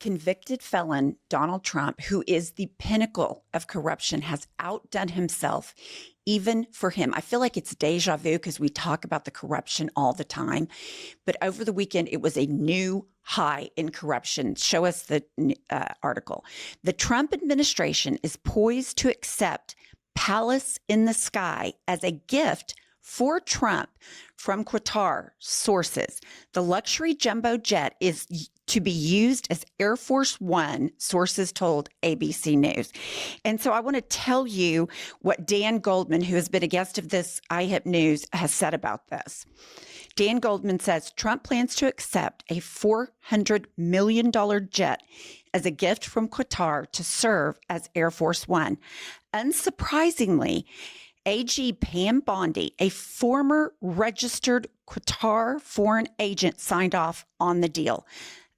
convicted felon Donald Trump, who is the pinnacle of corruption, has outdone himself. Even for him, I feel like it's deja vu because we talk about the corruption all the time. But over the weekend, it was a new high in corruption. Show us the article. The Trump administration is poised to accept Palace in the Sky as a gift for Trump from Qatar sources. The luxury jumbo jet is to be used as Air Force One, sources told ABC News. And so I want to tell you what Dan Goldman, who has been a guest of this IHIP News, has said about this. Dan Goldman says Trump plans to accept a $400 million jet as a gift from Qatar to serve as Air Force One. Unsurprisingly, AG Pam Bondi, a former registered Qatar foreign agent, signed off on the deal.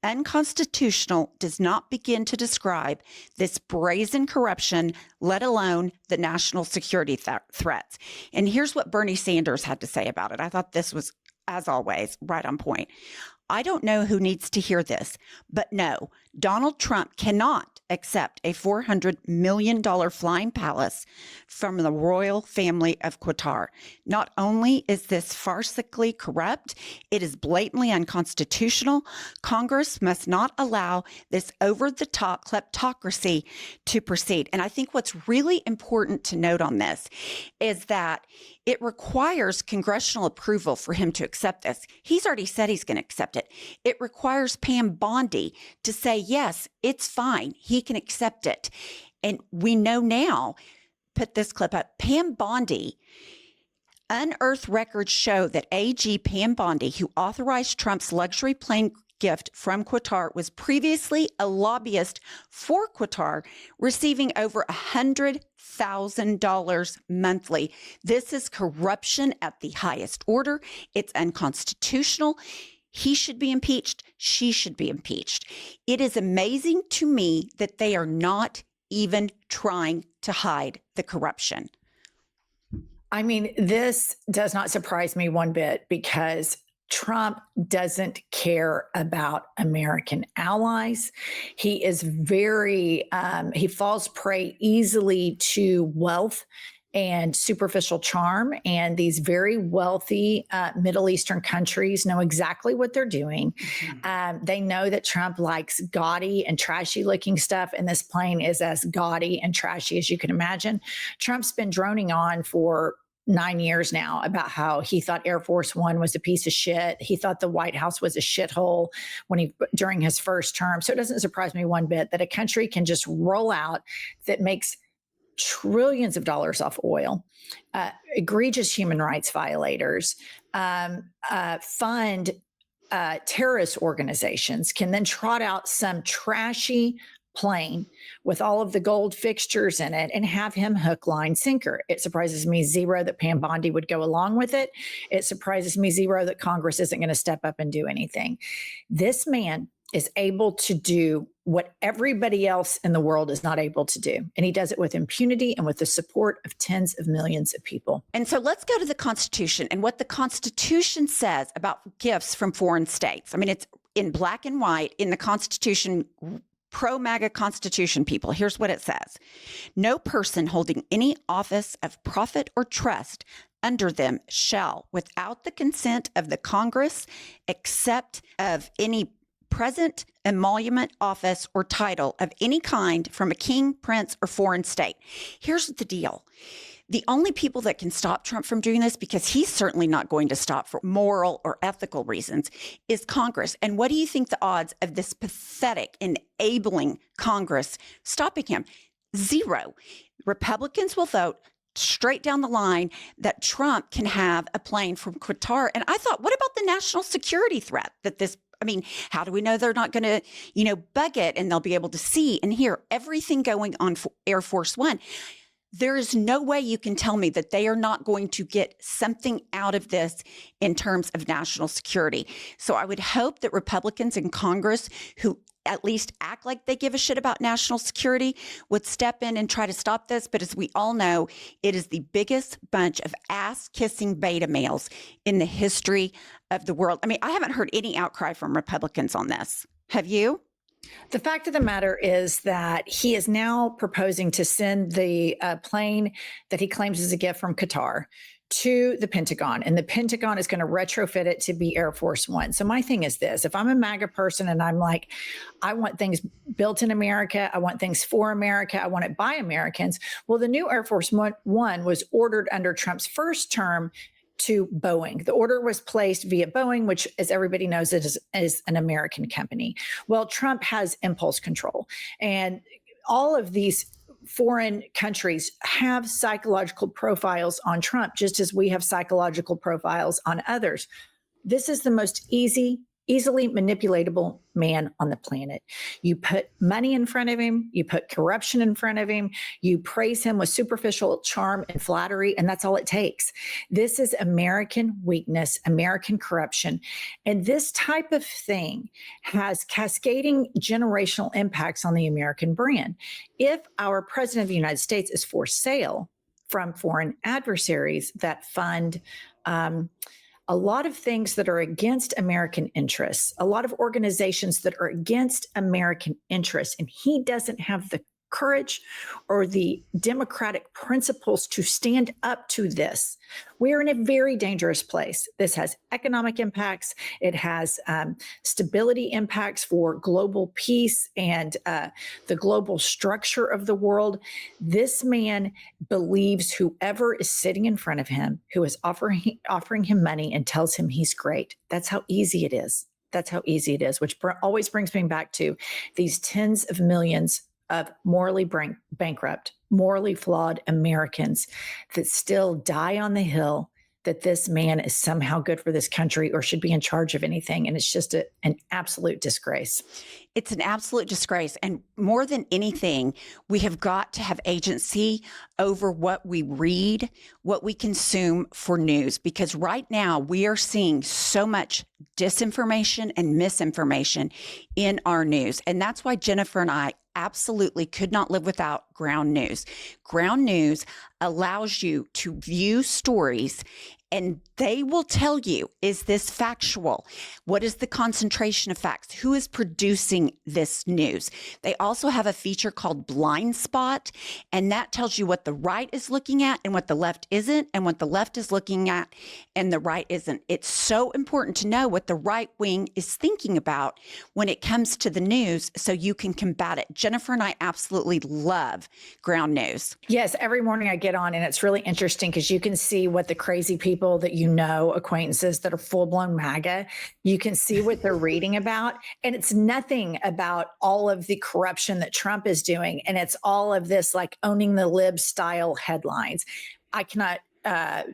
Unconstitutional does not begin to describe this brazen corruption, let alone the national security threats. And here's what Bernie Sanders had to say about it. I thought this was, as always, right on point. I don't know who needs to hear this, but no, Donald Trump cannot accept a $400 million flying palace from the royal family of Qatar. Not only is this farcically corrupt, it is blatantly unconstitutional. Congress must not allow this over-the-top kleptocracy to proceed. And I think what's really important to note on this is that it requires congressional approval for him to accept this. He's already said he's going to accept it. It requires Pam Bondi to say, yes, it's fine. He can accept it. And we know now, put this clip up, Pam Bondi, unearthed records show that AG Pam Bondi, who authorized Trump's luxury plane gift from Qatar, was previously a lobbyist for Qatar, receiving over $100,000 monthly. This is corruption at the highest order. It's unconstitutional. He should be impeached. She should be impeached. It is amazing to me that they are not even trying to hide the corruption. I mean, this does not surprise me one bit because Trump doesn't care about American allies. He is he falls prey easily to wealth and superficial charm. And these very wealthy Middle Eastern countries know exactly what they're doing. Mm-hmm. They know that Trump likes gaudy and trashy looking stuff. And this plane is as gaudy and trashy as you can imagine. Trump's been droning on for 9 years now about how he thought Air Force One was a piece of shit. He thought the White House was a shithole during his first term. So it doesn't surprise me one bit that a country can just roll out that makes trillions of dollars off oil, egregious human rights violators, fund terrorist organizations, can then trot out some trashy plane with all of the gold fixtures in it and have him hook, line, sinker. It surprises me zero that Pam Bondi would go along with it. It surprises me zero that Congress isn't going to step up and do anything. This man is able to do what everybody else in the world is not able to do. And he does it with impunity and with the support of tens of millions of people. And so let's go to the Constitution and what the Constitution says about gifts from foreign states. I mean, it's in black and white in the Constitution, pro-MAGA Constitution people. Here's what it says. No person holding any office of profit or trust under them shall, without the consent of the Congress, accept of any present emolument, office, or title of any kind from a king, prince, or foreign state. Here's the deal. The only people that can stop Trump from doing this, because he's certainly not going to stop for moral or ethical reasons, is Congress. And what do you think the odds of this pathetic, enabling Congress stopping him? Zero. Republicans will vote straight down the line that Trump can have a plane from Qatar. And I thought, what about the national security threat that this, I mean, how do we know they're not going to, bug it and they'll be able to see and hear everything going on for Air Force One? There is no way you can tell me that they are not going to get something out of this in terms of national security. So I would hope that Republicans in Congress who at least act like they give a shit about national security would step in and try to stop this. But as we all know, it is the biggest bunch of ass-kissing beta males in the history of the world. I mean, I haven't heard any outcry from Republicans on this. Have you? The fact of the matter is that he is now proposing to send the plane that he claims is a gift from Qatar to the Pentagon, and the Pentagon is going to retrofit it to be Air Force One. So my thing is this: if I'm a MAGA person and I'm like, I want things built in America, I want things for America, I want it by Americans. Well, the new Air Force One was ordered under Trump's first term to Boeing. The order was placed via Boeing, which, as everybody knows, is an American company. Well, Trump has impulse control, and all of these foreign countries have psychological profiles on Trump, just as we have psychological profiles on others. This is the most easily manipulatable man on the planet. You put money in front of him, you put corruption in front of him, you praise him with superficial charm and flattery, and that's all it takes. This is American weakness, American corruption. And this type of thing has cascading generational impacts on the American brand. If our president of the United States is for sale from foreign adversaries that fund a lot of things that are against American interests, a lot of organizations that are against American interests, and he doesn't have the courage or the democratic principles to stand up to this. We're in a very dangerous place. This has economic impacts. It has stability impacts for global peace and the global structure of the world. This man believes whoever is sitting in front of him, who is offering him money and tells him he's great. That's how easy it is. That's how easy it is, which always brings me back to these tens of millions of morally bankrupt, morally flawed Americans that still die on the hill that this man is somehow good for this country or should be in charge of anything. And it's just an absolute disgrace. It's an absolute disgrace. And more than anything, we have got to have agency over what we read, what we consume for news, because right now we are seeing so much disinformation and misinformation in our news. And that's why Jennifer and I absolutely could not live without Ground News. Ground News allows you to view stories and they will tell you, is this factual? What is the concentration of facts? Who is producing this news? They also have a feature called Blind Spot, and that tells you what the right is looking at and what the left isn't, and what the left is looking at and the right isn't. It's so important to know what the right wing is thinking about when it comes to the news so you can combat it. Jennifer and I absolutely love Ground News. Yes, every morning I get on, and it's really interesting because you can see what the crazy people that you know, acquaintances that are full-blown MAGA, you can see what they're reading about. And it's nothing about all of the corruption that Trump is doing. And it's all of this like owning the lib style headlines. I cannot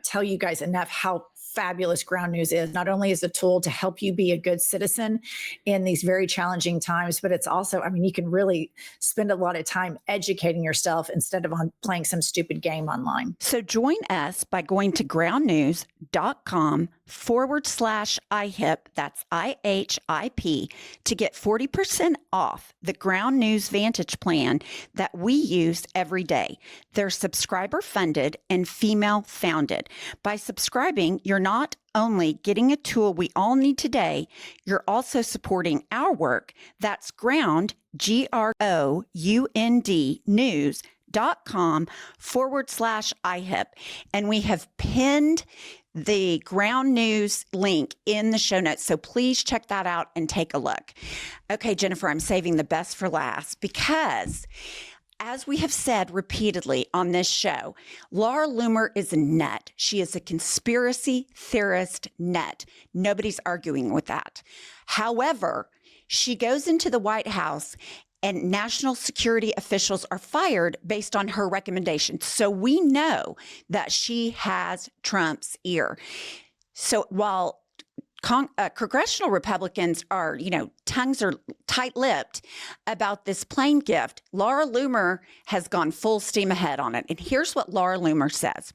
tell you guys enough how fabulous Ground News is. Not only is a tool to help you be a good citizen in these very challenging times, but it's also, I mean, you can really spend a lot of time educating yourself instead of playing some stupid game online. So join us by going to groundnews.com/IHIP, that's IHIP, to get 40% off the Ground News Vantage plan that we use every day. They're subscriber funded and female founded. By subscribing, you're not only getting a tool we all need today, you're also supporting our work. That's Ground, GROUND news.com/IHIP. And we have pinned the Ground News link in the show notes. So please check that out and take a look. Okay, Jennifer, I'm saving the best for last because, as we have said repeatedly on this show, Laura Loomer is a nut. She is a conspiracy theorist nut. Nobody's arguing with that. However, she goes into the White House and national security officials are fired based on her recommendation. So we know that she has Trump's ear. So while congressional Republicans are, tongues are tight-lipped about this plane gift, Laura Loomer has gone full steam ahead on it. And here's what Laura Loomer says.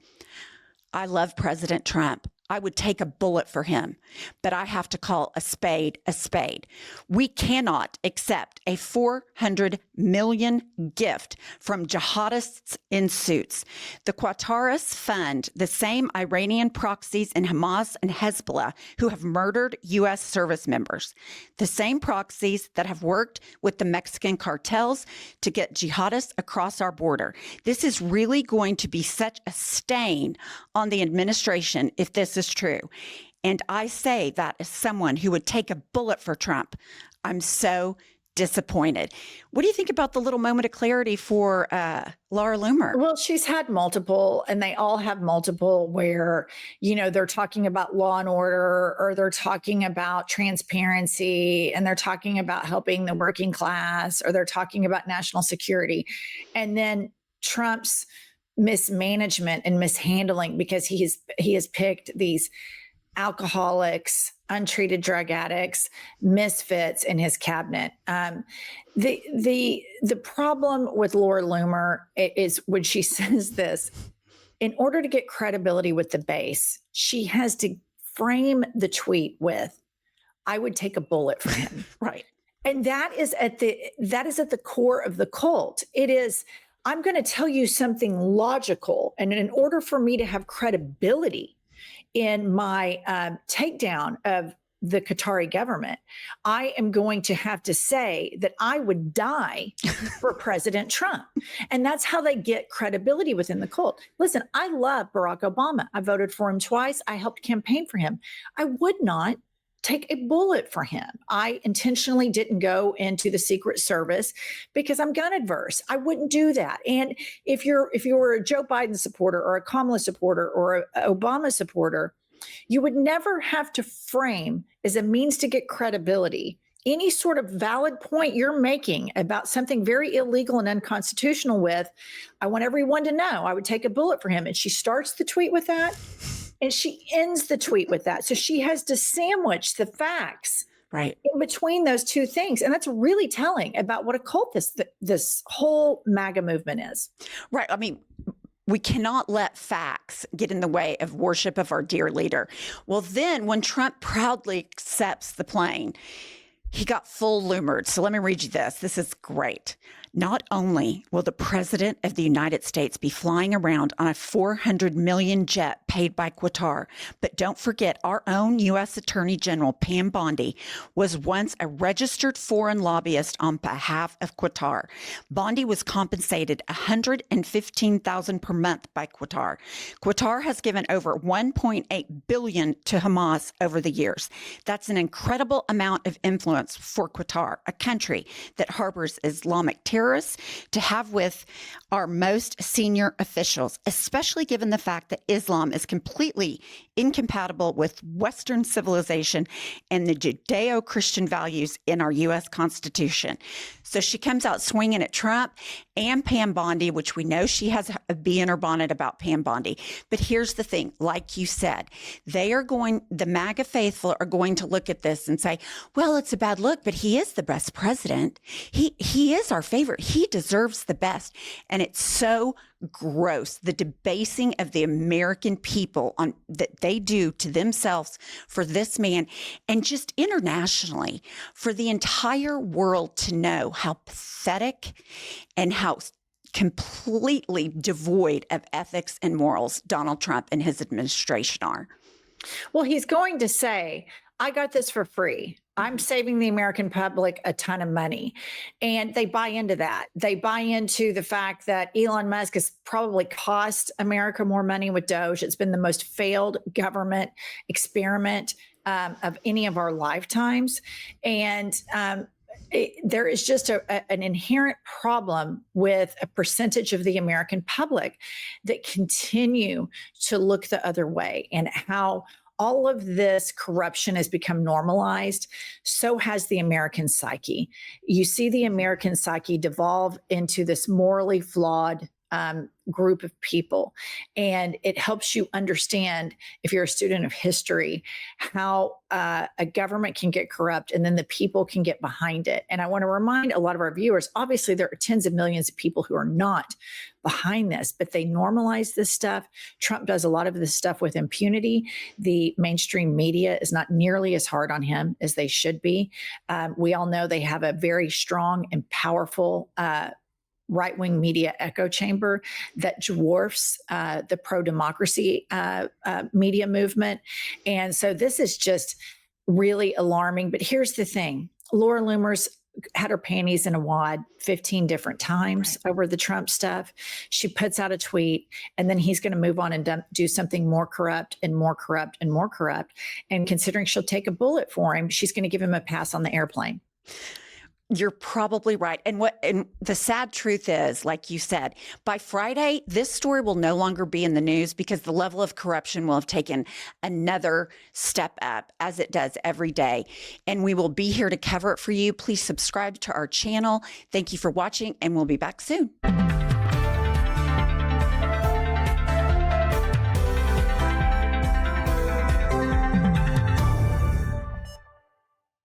I love President Trump. I would take a bullet for him, but I have to call a spade a spade. We cannot accept a $400 million gift from jihadists in suits. The Qataris fund the same Iranian proxies in Hamas and Hezbollah who have murdered U.S. service members, the same proxies that have worked with the Mexican cartels to get jihadists across our border. This is really going to be such a stain on the administration if this is true. And I say that as someone who would take a bullet for Trump. I'm so disappointed. What do you think about the little moment of clarity for Laura Loomer? Well, she's had multiple, and they all have multiple where, they're talking about law and order, or they're talking about transparency, and they're talking about helping the working class, or they're talking about national security. And then Trump's mismanagement and mishandling, because he has picked these alcoholics, untreated drug addicts, misfits in his cabinet. The problem with Laura Loomer is when she says this, in order to get credibility with the base, she has to frame the tweet with, "I would take a bullet for him." Right. And that is at the core of the cult. It is, I'm going to tell you something logical, and in order for me to have credibility in my takedown of the Qatari government, I am going to have to say that I would die for President Trump. And that's how they get credibility within the cult. Listen, I love Barack Obama. I voted for him twice. I helped campaign for him. I would not take a bullet for him. I intentionally didn't go into the Secret Service because I'm gun adverse. I wouldn't do that. And if you were a Joe Biden supporter or a Kamala supporter or an Obama supporter, you would never have to frame as a means to get credibility any sort of valid point you're making about something very illegal and unconstitutional with, "I want everyone to know I would take a bullet for him." And she starts the tweet with that, and she ends the tweet with that. So she has to sandwich the facts right in between those two things. And that's really telling about what a cult this whole MAGA movement is. Right. I mean, we cannot let facts get in the way of worship of our dear leader. Well, then when Trump proudly accepts the plane, he got full Loomered. So let me read you this. This is great. Not only will the president of the United States be flying around on a $400 million jet paid by Qatar, but don't forget our own U.S. Attorney General Pam Bondi was once a registered foreign lobbyist on behalf of Qatar. Bondi was compensated $115,000 per month by Qatar. Qatar has given over $1.8 billion to Hamas over the years. That's an incredible amount of influence for Qatar, a country that harbors Islamic terrorists, to have with our most senior officials, especially given the fact that Islam is completely incompatible with Western civilization and the Judeo-Christian values in our U.S. Constitution. So she comes out swinging at Trump and Pam Bondi, which we know she has a bee in her bonnet about Pam Bondi. But here's the thing, like you said, the MAGA faithful are going to look at this and say, well, it's a bad look, but he is the best president. He is our favorite. He deserves the best. And it's so gross, the debasing of the American people that they do to themselves for this man, and just internationally for the entire world to know how pathetic and how completely devoid of ethics and morals Donald Trump and his administration are. Well, he's going to say, "I got this for free. I'm saving the American public a ton of money." And they buy into that. They buy into the fact that Elon Musk has probably cost America more money with Doge. It's been the most failed government experiment of any of our lifetimes. And there is just an inherent problem with a percentage of the American public that continue to look the other way, and how all of this corruption has become normalized. So has the American psyche. You see the American psyche devolve into this morally flawed group of people. And it helps you understand, if you're a student of history, how a government can get corrupt and then the people can get behind it. And I want to remind a lot of our viewers, obviously, there are tens of millions of people who are not behind this, but they normalize this stuff. Trump does a lot of this stuff with impunity. The mainstream media is not nearly as hard on him as they should be. We all know they have a very strong and powerful right-wing media echo chamber that dwarfs the pro-democracy media movement. And so this is just really alarming. But here's the thing. Laura Loomer's had her panties in a wad 15 different times over the Trump stuff. She puts out a tweet, and then he's going to move on and do something more corrupt and more corrupt and more corrupt. And considering she'll take a bullet for him, she's going to give him a pass on the airplane. You're probably right. And the sad truth is, like you said, by Friday, this story will no longer be in the news because the level of corruption will have taken another step up, as it does every day. And we will be here to cover it for you. Please subscribe to our channel. Thank you for watching, and we'll be back soon.